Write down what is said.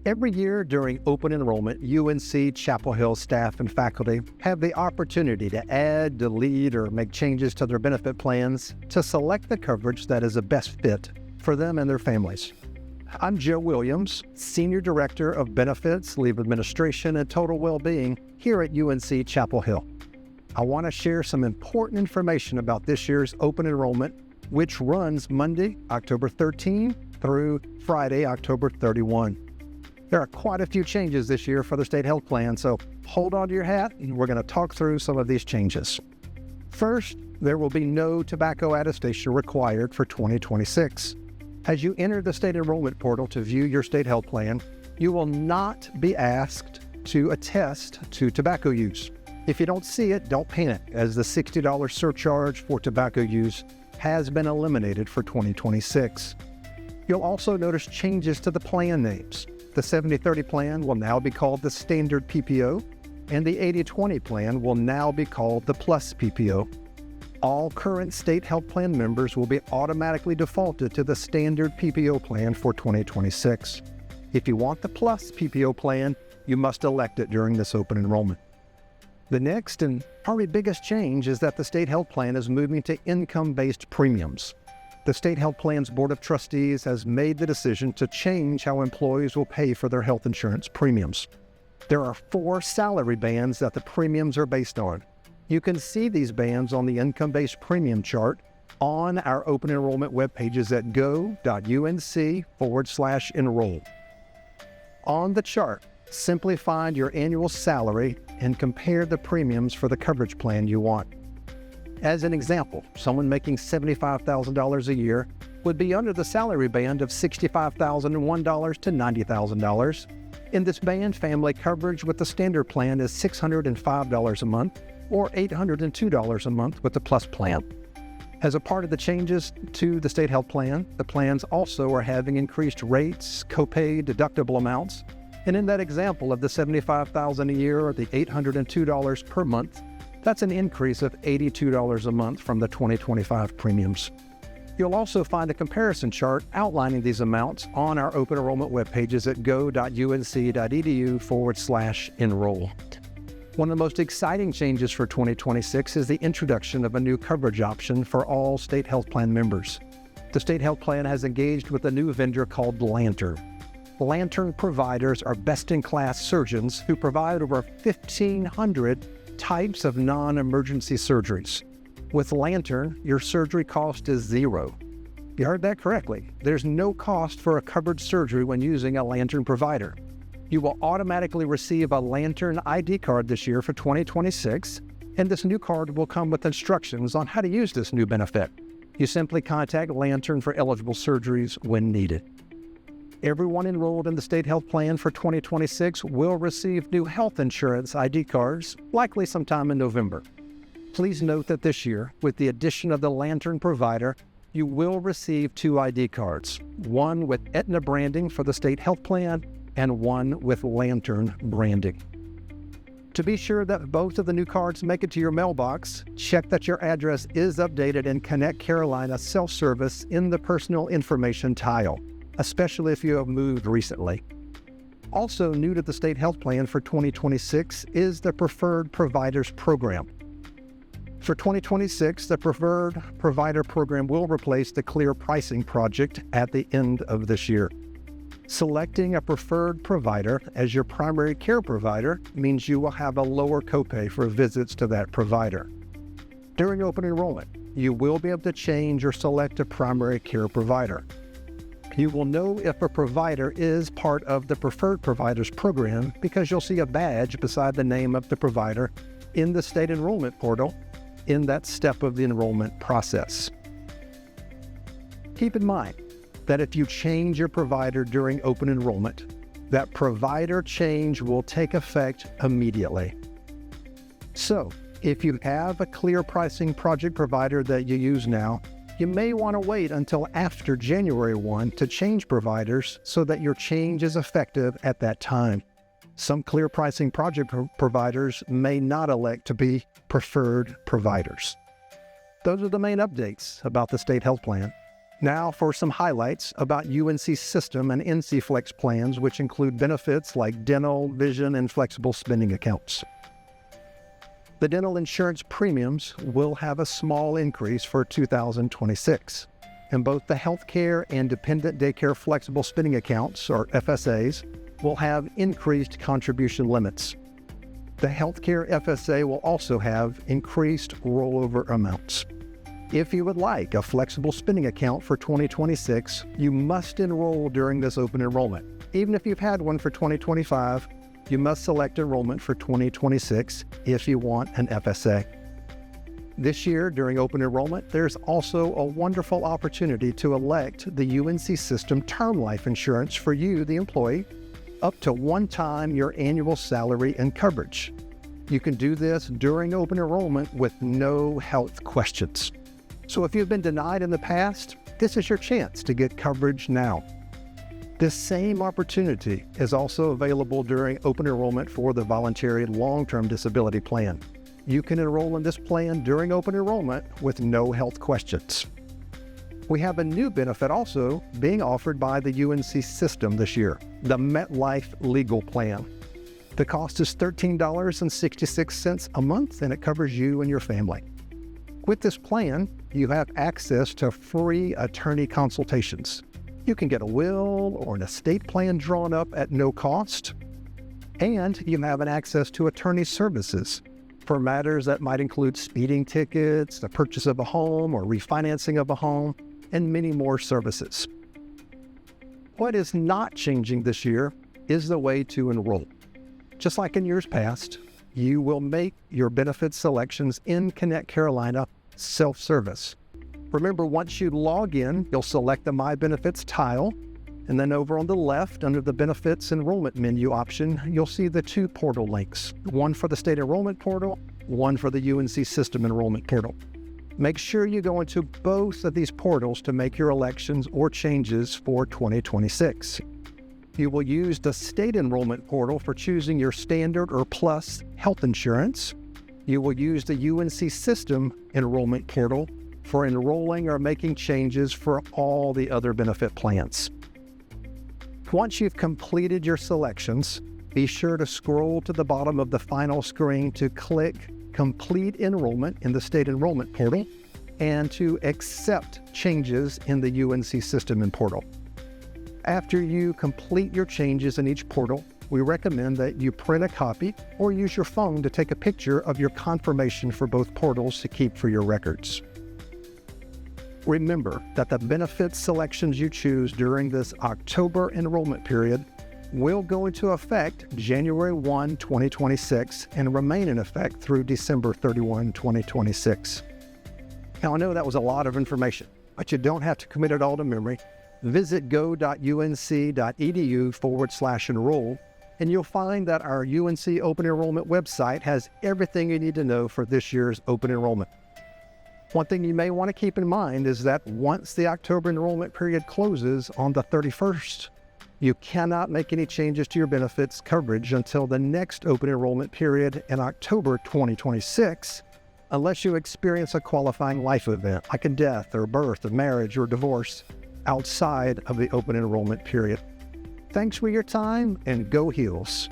Every year during open enrollment, UNC-Chapel Hill staff and faculty have the opportunity to add, delete, or make changes to their benefit plans to select the coverage that is the best fit for them and their families. I'm Joe Williams, Senior Director of Benefits, Leave Administration, and Total WellBeing here at UNC-Chapel Hill. I want to share some important information about this year's open enrollment, which runs Monday, October 13 through Friday, October 31. There are quite a few changes this year for the state health plan, so hold on to your hat and we're going to talk through some of these changes. First, there will be no tobacco attestation required for 2026. As you enter the state enrollment portal to view your state health plan, you will not be asked to attest to tobacco use. If you don't see it, don't panic, as the $60 surcharge for tobacco use has been eliminated for 2026. You'll also notice changes to the plan names. The 70-30 plan will now be called the Standard PPO, and the 80-20 plan will now be called the Plus PPO. All current state health plan members will be automatically defaulted to the Standard PPO plan for 2026. If you want the Plus PPO plan, you must elect it during this open enrollment. The next and probably biggest change is that the state health plan is moving to income-based premiums. The State Health Plan's Board of Trustees has made the decision to change how employees will pay for their health insurance premiums. There are 4 salary bands that the premiums are based on. You can see these bands on the income-based premium chart on our open enrollment web pages at go.unc/enroll. On the chart, simply find your annual salary and compare the premiums for the coverage plan you want. As an example, someone making $75,000 a year would be under the salary band of $65,001 to $90,000. In this band, family coverage with the standard plan is $605 a month or $802 a month with the Plus plan. As a part of the changes to the state health plan, the plans also are having increased rates, copay, deductible amounts, and in that example of the $75,000 a year or the $802 per month, that's an increase of $82 a month from the 2025 premiums. You'll also find a comparison chart outlining these amounts on our open enrollment web pages at go.unc.edu/enroll. One of the most exciting changes for 2026 is the introduction of a new coverage option for all state health plan members. The state health plan has engaged with a new vendor called Lantern. Lantern providers are best-in-class surgeons who provide over 1,500 types of non-emergency surgeries. With Lantern, your surgery cost is $0. You heard that correctly. There's no cost for a covered surgery when using a Lantern provider. You will automatically receive a Lantern ID card this year for 2026, and this new card will come with instructions on how to use this new benefit. You simply contact Lantern for eligible surgeries when needed. Everyone enrolled in the state health plan for 2026 will receive new health insurance ID cards, likely sometime in November. Please note that this year, with the addition of the Lantern provider, you will receive 2 ID cards, one with Aetna branding for the state health plan and one with Lantern branding. To be sure that both of the new cards make it to your mailbox, check that your address is updated in Connect Carolina self-service in the personal information tile, especially if you have moved recently. Also new to the state health plan for 2026 is the Preferred Providers Program. For 2026, the Preferred Provider Program will replace the Clear Pricing Project at the end of this year. Selecting a preferred provider as your primary care provider means you will have a lower copay for visits to that provider. During open enrollment, you will be able to change or select a primary care provider. You will know if a provider is part of the Preferred Providers Program because you'll see a badge beside the name of the provider in the state enrollment portal in that step of the enrollment process. Keep in mind that if you change your provider during open enrollment, that provider change will take effect immediately. So, if you have a Clear Pricing Project provider that you use now, you may want to wait until after January 1 to change providers so that your change is effective at that time. Some Clear Pricing Project providers may not elect to be preferred providers. Those are the main updates about the state health plan. Now for some highlights about UNC System and NC Flex plans, which include benefits like dental, vision, and flexible spending accounts. The dental insurance premiums will have a small increase for 2026, and both the healthcare and dependent daycare flexible spending accounts, or FSAs, will have increased contribution limits. The healthcare FSA will also have increased rollover amounts. If you would like a flexible spending account for 2026, you must enroll during this open enrollment. Even if you've had one for 2025, you must select enrollment for 2026 if you want an FSA. This year, during open enrollment, there's also a wonderful opportunity to elect the UNC System Term Life Insurance for you, the employee, up to one time your annual salary and coverage. You can do this during open enrollment with no health questions. So if you've been denied in the past, this is your chance to get coverage now. This same opportunity is also available during open enrollment for the voluntary long-term disability plan. You can enroll in this plan during open enrollment with no health questions. We have a new benefit also being offered by the UNC System this year, the MetLife Legal Plan. The cost is $13.66 a month, and it covers you and your family. With this plan, you have access to free attorney consultations. You can get a will or an estate plan drawn up at no cost, and you have an access to attorney services for matters that might include speeding tickets, the purchase of a home or refinancing of a home, and many more services. What is not changing this year is the way to enroll. Just like in years past, you will make your benefit selections in Connect Carolina self-service. Remember, once you log in, you'll select the My Benefits tile, and then over on the left, under the Benefits Enrollment menu option, you'll see the two portal links, one for the State Enrollment Portal, one for the UNC System Enrollment Portal. Make sure you go into both of these portals to make your elections or changes for 2026. You will use the State Enrollment Portal for choosing your standard or plus health insurance. You will use the UNC System Enrollment Portal for enrolling or making changes for all the other benefit plans. Once you've completed your selections, be sure to scroll to the bottom of the final screen to click Complete Enrollment in the State Enrollment Portal and to accept changes in the UNC System and Portal. After you complete your changes in each portal, we recommend that you print a copy or use your phone to take a picture of your confirmation for both portals to keep for your records. Remember that the benefit selections you choose during this October enrollment period will go into effect January 1, 2026 and remain in effect through December 31, 2026. Now, I know that was a lot of information, but you don't have to commit it all to memory. Visit go.unc.edu/enroll, and you'll find that our UNC Open Enrollment website has everything you need to know for this year's open enrollment. One thing you may want to keep in mind is that once the October enrollment period closes on the 31st, you cannot make any changes to your benefits coverage until the next open enrollment period in October 2026, unless you experience a qualifying life event like a death or birth, a marriage or divorce outside of the open enrollment period. Thanks for your time, and go Heels.